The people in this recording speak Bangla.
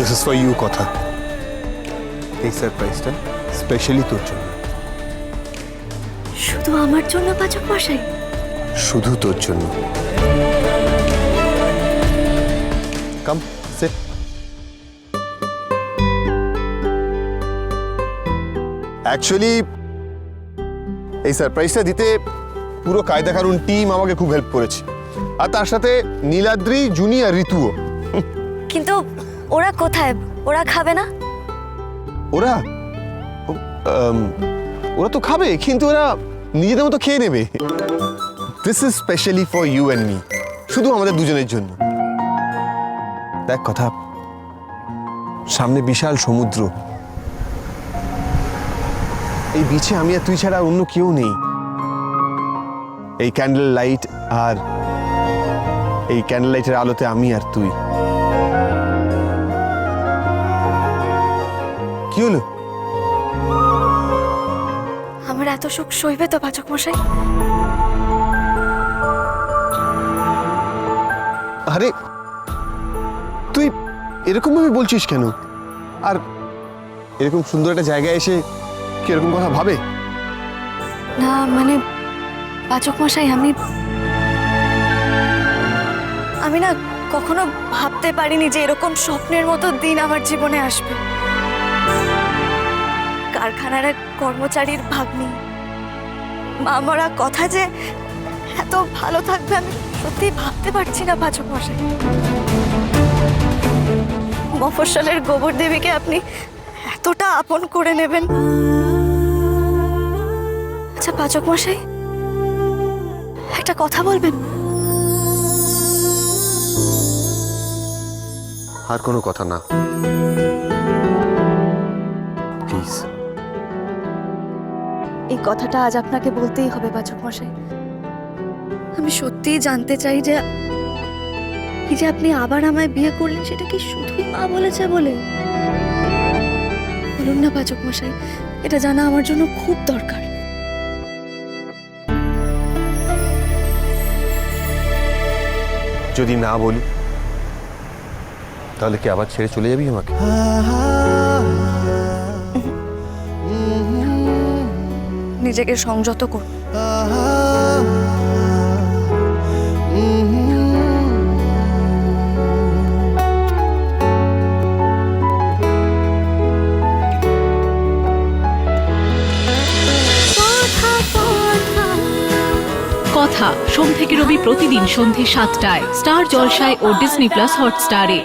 দিস ইজ ফর ইউ কথা। এই সারপ্রাইজটা স্পেশালি তোর জন্য। শুধু আমার জন্য পাচক মশাই? শুধু তোর জন্য। কাম সিট। অ্যাকচুয়ালি এই সারপ্রাইজটা দিতে পুরো কায়দা কানুন টিম আমাকে খুব হেল্প করেছে, আর তার সাথে নীলাদ্রি, জুনি আর ঋতুও। কিন্তু ওরা কোথায়? ওরা খাবে না? ওরা ওরা তো খাবে, কিন্তু ওরা নিজেদের মতো খেয়ে নেবে। This is specially for you and me, শুধু আমাদের দুজনের জন্য। দেখ কথা, সামনে বিশাল সমুদ্র, এই বিচে আমি আর তুই ছাড়া অন্য কেউ নেই। এই ক্যান্ডেল লাইট আর এই ক্যান্ডেল লাইটের আলোতে আমি আর তুই। কি হলো? আমার এত সুখ সইবে তো পাচক মশাই? আরে তুই এরকম ভাবে বলছিস কেন? আর এরকম সুন্দর একটা জায়গায় এসে কি এরকম কথা ভাবে? না মানে পাচক মশাই, আমি না কখনো ভাবতে পারিনি যে এরকম স্বপ্নের মতো দিন আমার জীবনে আসবে। কারখানার এক কর্মচারীর ভাগ্নি মা মরা কথা যে এত ভালো থাকবে আমি সত্যি ভাবতে পারছি না পাচক মশাই। মফস্বলের গোবর দেবীকে আপনি এতটা আপন করে নেবেন। আচ্ছা পাচক মশাই, একটা কথা বলবেন? আর কোনো কথা না, প্লিজ। এই কথাটা আজ আপনাকে বলতেই হবে পাচক মশাই। আমি সত্যিই জানতে চাই যে এই যে আপনি আবার আমায় বিয়ে করলেন, সেটা কি শুধুই মা বলেছে বলে? বলুন না পাচক মশাই, এটা জানা আমার জন্য খুব দরকার। যদি না বলি তাহলে কি আবার ছেড়ে চলে যাবি আমাকে? নিজেকে সংযত করুন। কথা সোম থেকে রবি প্রতিদিন সন্ধে ৭টায় স্টার জলসায় ও ডিজনি প্লাস হটস্টারে।